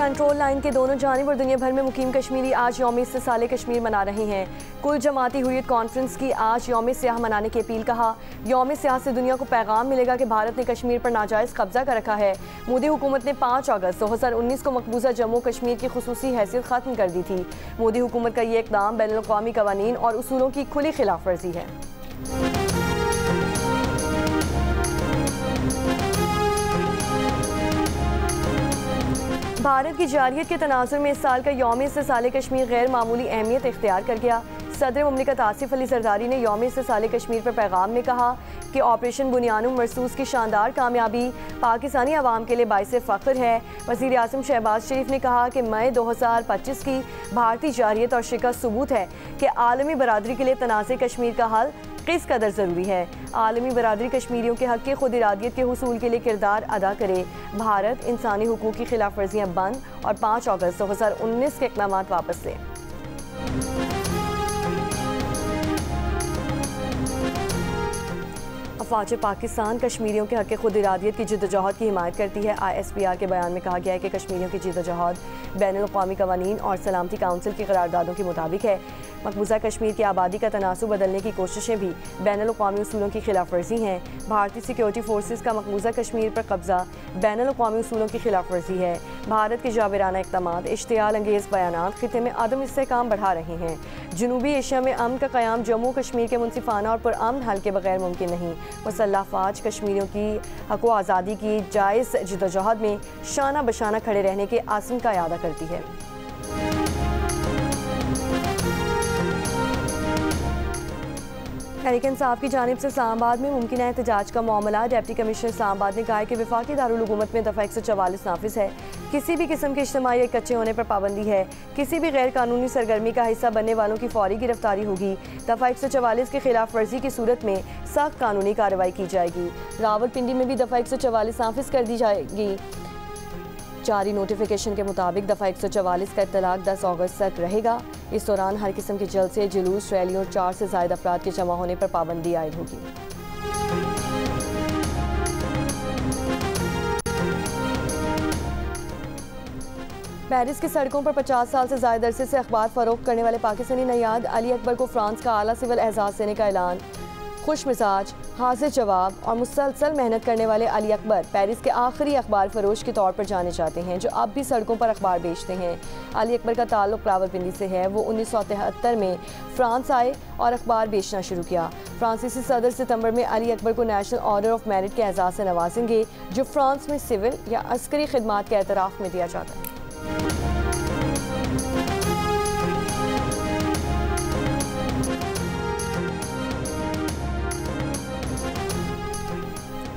Control line के दोनों जानिब और दुनिया भर में मुकीम कश्मीरी आज यौम इस्तिसाले कश्मीर मना रहे हैं। कुल जमाती हुर्रियत कॉन्फ्रेंस की आज यौम सियाह मनाने की अपील। कहा, यौम सियाह से दुनिया को पैगाम मिलेगा कि भारत ने कश्मीर पर नाजायज़ कब्जा कर रखा है। मोदी हुकूमत ने 5 अगस्त 2019 को मकबूजा जम्मू कश्मीर की खुसूसी हैसियत ख़त्म कर दी थी। मोदी हुकूमत का ये इक़दाम बैनुल-अक़वामी क़वानीन और उसूलों की खुली खिलाफ वर्जी है। भारत की जारियत के तनाजुर में इस साल का यौम इस्तिसाले कश्मीर गैर मामूली अहमियत इख्तियार कर गया। सदर मुमलिकत आसिफ अली जरदारी ने यौम इस्तिसाले कश्मीर पर पैगाम में कहा कि ऑपरेशन बुनियानुम मरसूस की शानदार कामयाबी पाकिस्तानी अवाम के लिए बाइसे फ़ख्र है। वज़ीर आज़म शहबाज शरीफ ने कहा कि मई 2025 की भारतीय जारियत और शिकस्त सबूत है कि आलमी बरादरी के लिए तनाज़े कश्मीर का हल किस कदर ज़रूरी है। आलमी बरादरी कश्मीरियों के हक़ की खुद इरादियत के हुसूल के लिए किरदार अदा करे। भारत इंसानी हुकूक़ की खिलाफ वर्जियाँ बंद और 5 अगस्त 2019 के इक़दामात वापस ले। अफ़वाज पाकिस्तान कश्मीरियों के हक़ खुद इरादियत की जिद्दोजहद की हिमायत करती है। ISPR के बयान में कहा गया है कि कश्मीरियों की जिद्दोजहद बैनुल-अक़वामी क़वानीन और सलामती काउंसिल की करारदादों के मुताबिक है। मकबूजा कश्मीर की आबादी का तनासुब बदलने की कोशिशें भी बैनुल-अक़वामी उसूलों की खिलाफ वर्जी हैं। भारतीय सिक्योरिटी फोर्सेस का मकबूजा कश्मीर पर कब्जा बैनुल-अक़वामी उसूलों की खिलाफ वर्जी है। भारत के जाबिराना इक़दामात, इश्तियाल अंगेज़ बयानात ख़ित्ते में अदम इस्तेहकाम बढ़ा रहे हैं। जनूबी एशिया में अमन का क़याम जम्मू कश्मीर के मुनसिफ़ाना और पुरअमन हल के बगैर मुमकिन नहीं। मुसल्लह फ़ौज कश्मीरियों की हक़ व आज़ादी की जायज़ जिद्दोजहद में शाना बशाना खड़े रहने के आज़म का इरादा करती है। तहरीक इंसाफ की जानिब से इस्लामाबाद में मुमकिन एहतजाज का मामला। डिप्टी कमिश्नर इस्लामाबाद ने कहा है कि वफाकी दारुल हुकूमत में दफ़ा 144 नाफिज है। किसी भी किस्म के इज्तिमाई या कच्चे होने पर पाबंदी है। किसी भी गैर कानूनी सरगर्मी का हिस्सा बनने वालों की फौरी गिरफ्तारी होगी। दफ़ा 144 की खिलाफ वर्जी की सूरत में सख्त कानूनी कार्रवाई की जाएगी। रावलपिंडी में भी दफ़ा 144 नाफिज कर दी जाएगी। जारी नोटिफिकेशन के मुताबिक दफ़ा 144 का इत्तलाक 10 अगस्त तक रहेगा। इस दौरान हर किस्म के जलसे, जुलूस, रैलियों और 4 से ज़ायद अफराद के जमा होने पर पाबंदी आयद होगी। पेरिस की सड़कों पर 50 साल से ज़ायद अरसे से अखबार फरोख्त करने वाले पाकिस्तानी नयाद अली अकबर को फ्रांस का आला सिविल एजाज़ देने का ऐलान। खुश मिजाज, हाजिर जवाब और मुसलसल मेहनत करने वाले अली अकबर पेरिस के आखिरी अखबार फरोश के तौर पर जाने जाते हैं जो अब भी सड़कों पर अखबार बेचते हैं। अली अकबर का ताल्लुक रावलपिंडी से है। वो 1973 में फ्रांस आए और अखबार बेचना शुरू किया। फ्रांसीसी सदर सितंबर में अली अकबर को नेशनल ऑर्डर ऑफ मेरिट के एजाज़ से नवाजेंगे जो फ्रांस में सिविल या अस्करी खिदमात के एतराफ़ में दिया जाता है।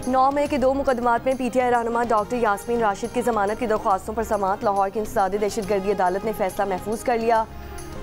9 मई के 2 मुकदमात में PTI रहनुमा डॉक्टर यास्मीन राशिद की ज़मानत की दरख्वास्तों पर समाअत। लाहौर की इंसदादी दहशतगर्दी अदालत ने फैसला महफूज कर लिया।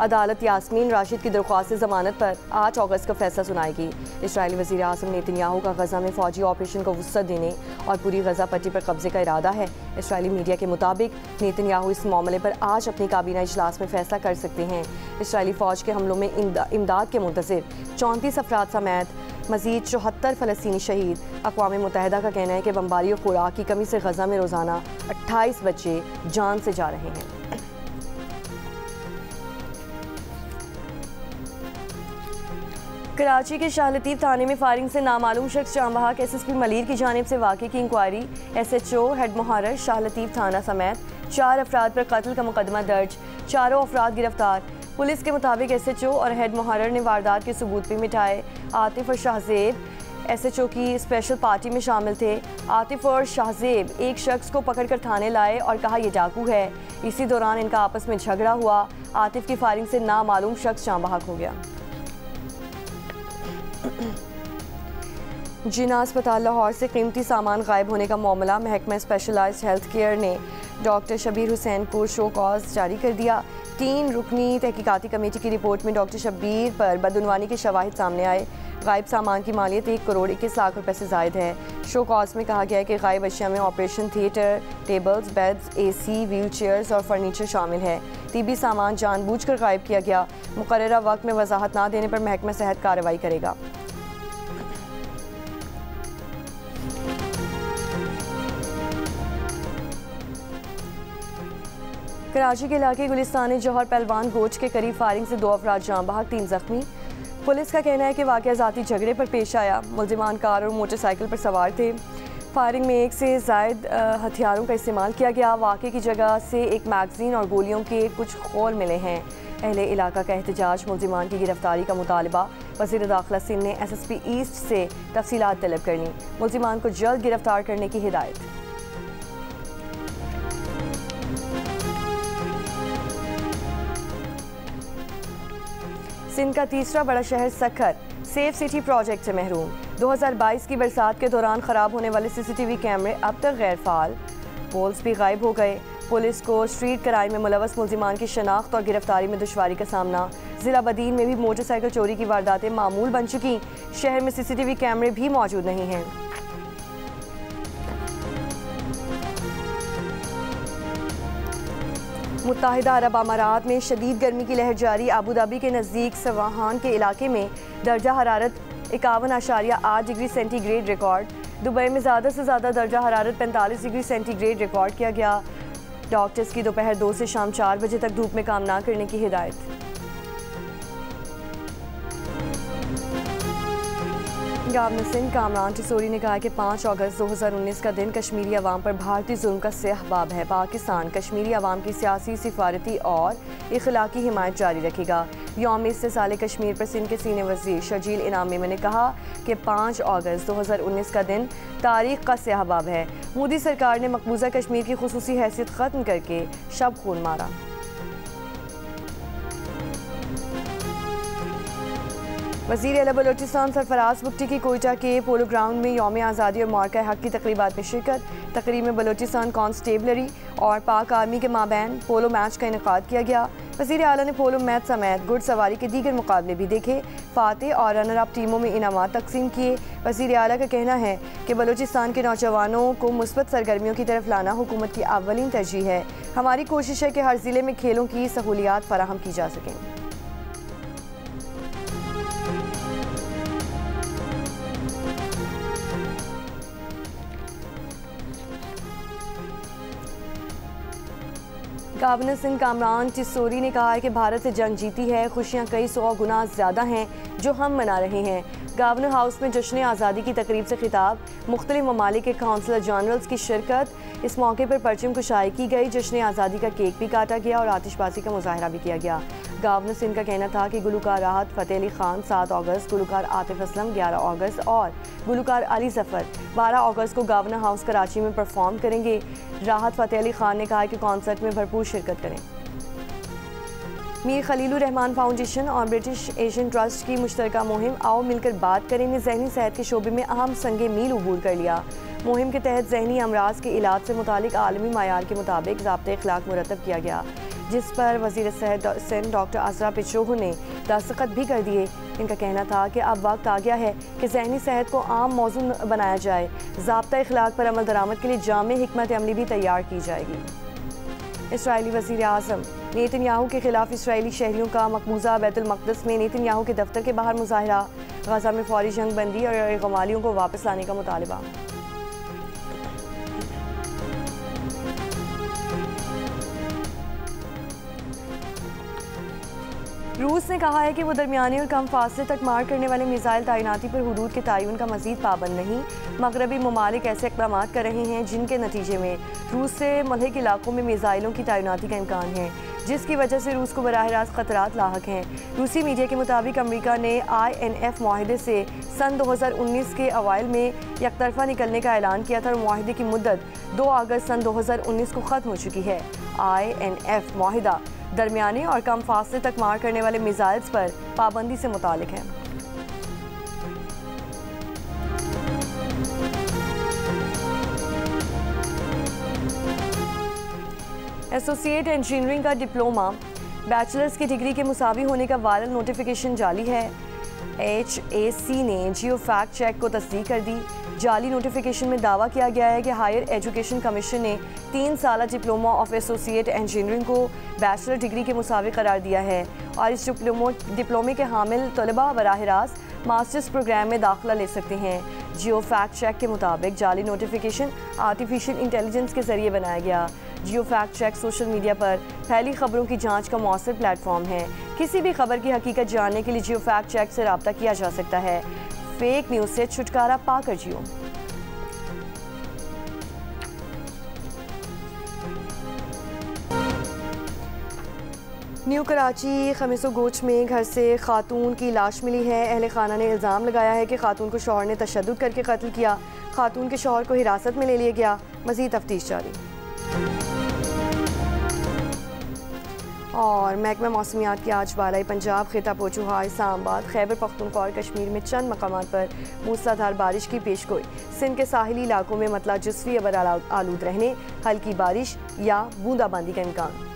अदालत यास्मीन राशिद की दरख्वास्त ज़मानत पर 8 अगस्त का फैसला सुनाएगी। इस्राईली वज़ीर आज़म नेतन्याहू का गज़ा में फ़ौजी ऑपरेशन को वुसअत देने और पूरी गज़ा पट्टी पर कब्जे का इरादा है। इस्राईली मीडिया के मुताबिक नेतन्याहू इस मामले पर आज अपनी काबीना इजलास में फैसला कर सकते हैं। इस्राईली फ़ौज के हमलों में इमदाद के मुंतज़िर 34 अफराद समेत मज़ीद 74 फ़लस्तीनी शहीद। अक़वाम मुत्तहिदा का कहना है कि बमबारी और खुराक की कमी से गज़ा में रोज़ाना 28 बच्चे जान से जा रहे हैं। कराची के शाह लतीफ़ थाने में फायरिंग से नामालूम शख्स जान बहक। SSP मलीर की जानिब से वाक़े की inquiry. SHO head मुहर्रर Shah Latif थाना समेत 4 अफराद पर कत्ल का मुकदमा दर्ज। 4 अफराद गिरफ्तार। पुलिस के मुताबिक SHO और हेड मुहर्रर ने वारदात के सबूत भी मिटाए। आतिफ और शाहजेब SHO की स्पेशल पार्टी में शामिल थे। आतिफ और शाहजेब एक शख्स को पकड़कर थाने लाए और कहा यह डाकू है। इसी दौरान इनका आपस में झगड़ा हुआ। आतिफ की फायरिंग से नामालूम शख्स जान बहक हो गया। जिना अस्पताल लाहौर से कीमती सामान गायब होने का मामला। महकमा स्पेशलाइज्ड हेल्थ केयर ने डॉक्टर शबीर हुसैन को शो कॉज जारी कर दिया। 3 रुकनी तहकीकाती कमेटी की रिपोर्ट में डॉक्टर शबीर पर बदउनवानी के शवाहिद सामने आए। गायब सामान की मालियत 1 करोड़ 21 लाख रुपए से ज़ायद है। शो कॉज में कहा गया है कि गायब अशिया में operation theatre, tables, beds, AC, wheel chairs और फर्नीचर शामिल है। तिबी सामान जानबूझकर गायब किया गया। मुकर्ररा वक्त में वजाहत ना देने पर महकमा सेहत कार्रवाई करेगा। कराची के इलाके गुलिस्तान जौहर पहलवान गोच के करीब फायरिंग से 2 अफराद जान बहक 3 जख्मी। पुलिस का कहना है कि वाक़या ज़ाती झगड़े पर पेश आया। मुल्ज़िमान कार और मोटरसाइकिल पर सवार थे। फायरिंग में 1 से ज़ायद हथियारों का इस्तेमाल किया गया। वाक़े की जगह से एक मैगज़ीन और गोलियों के कुछ खोल मिले हैं। अहले इलाका का एहतजाज, मुल्ज़िमान की गिरफ्तारी का मुतालबा। वज़ीर दाखिला सिंध ने SSP ईस्ट से तफसीलात तलब कर लीं। मुल्ज़िमान को जल्द गिरफ्तार करने की हिदायत। सिंध का तीसरा बड़ा शहर सखर सेफ सिटी प्रोजेक्ट से महरूम। 2022 की बरसात के दौरान ख़राब होने वाले CCTV कैमरे अब तक गैर फाल। पोल्स भी गायब हो गए। पुलिस को स्ट्रीट क्राइम में मुलव्वस मुल्ज़िमान की शनाख्त और गिरफ्तारी में दुश्वारी का सामना। ज़िला बदीन में भी मोटरसाइकिल चोरी की वारदातें मामूल बन चुकी। शहर में CCTV कैमरे भी मौजूद नहीं हैं। मुत्तहिदा अरब अमारात में शदीद गर्मी की लहर जारी। आबू धाबी के नज़दीक सवाहान के इलाके में दर्जा हरारत 51.8 डिग्री सेंटीग्रेड रिकॉर्ड। दुबई में ज़्यादा से ज़्यादा दर्जा हरारत 45 डिग्री सेंटीग्रेड रिकॉर्ड किया गया। डॉक्टर्स की दोपहर 2 से शाम 4 बजे तक धूप में काम ना करने की हिदायत। गवर्नर सिंध कामरान टिसोरी ने कहा कि 5 अगस्त 2019 का दिन कश्मीरी अवाम पर भारतीय जुल्म का सहबाब है। पाकिस्तान कश्मीरी अवाम की सियासी, सिफारती और इखलाकी हिमायत जारी रखेगा। यौम इस्तिसाल कश्मीर पर सिंध के सीनियर वज़ीर शर्जील इनामी ने कहा कि 5 अगस्त 2019 का दिन तारीख का सहबाब है। मोदी सरकार ने मकबूजा कश्मीर की खुसूसी हैसियत ख़त्म करके शब खून मारा। वज़ीर आला बलोचिस्तान सरफराज बुगटी की कोयटा के पोलो ग्राउंड में यौम आज़ादी और मार्का हक की तकरीबात में शिरकत। तकरीब में बलोचिस्तान कॉन्स्टेबलरी और पाक आर्मी के माबैन पोलो मैच का इनेकाद किया गया। वज़ीर आला ने पोलो मैच समेत घुड़सवारी के दीगर मुकाबले भी देखे। फातेह और रनर अप टीमों में इनामात तकसीम किए। वज़ीर आला का कहना है कि बलोचिस्तान के नौजवानों को मुस्बत सरगर्मियों की तरफ लाना हुकूमत की अव्वलीन तरजीह है। हमारी कोशिश है कि हर ज़िले में खेलों की सहूलियात फराहम की जा सकें। गवर्नर सिंध कामरान टिसोरी ने कहा है कि भारत से जंग जीती है। खुशियां कई 100 गुना ज़्यादा हैं जो हम मना रहे हैं। गवर्नर हाउस में जश्न आज़ादी की तकरीब से खिताब। मुख्तलिफ ममालिक के काउंसलर जनरल्स की शिरकत। इस मौके पर परचम कुशाई की गई। जश्न आज़ादी का केक भी काटा गया और आतिशबाजी का मुजाहरा भी किया गया। गवर्नर सिंध का कहना था कि गुलकार राहत फ़तेह अली खान 7 अगस्त, गुलकार आतिफ असलम 11 अगस्त और गुलकार अली ज़फ़र 12 अगस्त को गवर्नर हाउस कराची में परफॉर्म करेंगे। राहत फ़तेह अली खान ने कहा कि कॉन्सर्ट में भरपूर शिरकत करें। मीर खलीलुर रहमान फाउंडेशन और ब्रिटिश एशियन ट्रस्ट की मुश्तरका मुहिम आओ मिलकर बात करें ने ज़हनी सेहत के शोबे में अहम संगे मील अबूर कर लिया। मुहिम के तहत ज़हनी अमराज के इलाज से मुतालिक आलमी मायार के मुताबिक ज़ाब्ते इखलाक मुरतब किया गया, जिस पर वज़ीर सेहत सिंध डॉक्टर असरा पिचोहू ने दस्तखत भी कर दिए। इनका कहना था कि अब वक्त आ गया है कि ज़हनी सेहत को आम मौजू बनाया जाए। ज़ाब्ता इखलाक पर अमल दरामद के लिए जामे हिकमत अमली भी तैयार की जाएगी। इसराइली वज़ीर आज़म नेतन्याहू के खिलाफ इसराइली शहरियों का मकबूजा बैतुल मक़दस में नेतन्याहू के दफ्तर के बाहर मुजाहरा। गज़ा में फौरी जंग बंदी और गवालियों को वापस लाने का मुतालबा। रूस ने कहा है कि वो दरमियाने और कम फासले तक मार करने वाले मिसाइल तैनाती पर हुदूद के तयन का मज़ीद पाबंद नहीं। मगरबी ममालिक ऐसे इक़दाम कर रहे हैं जिनके नतीजे में रूस से मुल्हिक इलाकों में मिसाइलों की तैनाती का इम्कान है, जिसकी वजह से रूस को बराह रास्त खतरात लाहक हैं। रूसी मीडिया के मुताबिक अमरीका ने INF माहिदे से सन 2019 के अवाइल में यकतरफा निकलने का ऐलान किया था और माहिदे की मुद्दत 2 अगस्त सन 2019 को ख़त्म हो चुकी है। INF माहिदा दरमियाने और कम फासले तक मार करने वाले मिसाइल्स पर पाबंदी से मुतालिक है। एसोसिएट इंजीनियरिंग का डिप्लोमा बैचलर्स की डिग्री के मुसावी होने का वायरल नोटिफिकेशन जाली है। HAC ने जियो फैक्ट चेक को तस्दीक कर दी। जाली नोटिफिकेशन में दावा किया गया है कि हायर एजुकेशन कमीशन ने 3 साला डिप्लोमा ऑफ एसोसिएट इंजीनियरिंग को बैचलर डिग्री के मुसावी करार दिया है और इस डिप्लोमे के हामिल तलबा बराह रास्त मास्टर्स प्रोग्राम में दाखिला ले सकते हैं। जियो फैक्ट चेक के मुताबिक जाली नोटिफिकेशन आर्टिफिशियल इंटेलिजेंस के जरिए बनाया गया। जियो फैक्ट चेक सोशल मीडिया पर फैली खबरों की जांच का मौसर प्लेटफॉर्म है। किसी भी खबर की हकीकत जानने के लिए जियो फैक्ट चेक से रब्ता किया जा सकता है। फेक न्यूज़ से छुटकारा पाकर जियो। न्यू कराची खमीसो गोच में घर से खातून की लाश मिली है। अहले खाना ने इल्ज़ाम लगाया है कि खातून को शौहर ने तशद्दुद करके कत्ल किया। खातून के शौहर को हिरासत में ले लिया गया। मज़ीद तफ्तीश जारी। और महकमा मौसमियात की आज बालाई पंजाब, खिता पोचुहार, इस्लामाबाद, खैबर पख्तूनख्वा और कश्मीर में चंद मकामात पर मूसलाधार बारिश की पेशगोई। सिंध के साहिली इलाकों में मतला जुज़वी अबर आलूद रहने, हल्की बारिश या बूंदाबांदी का इम्कान।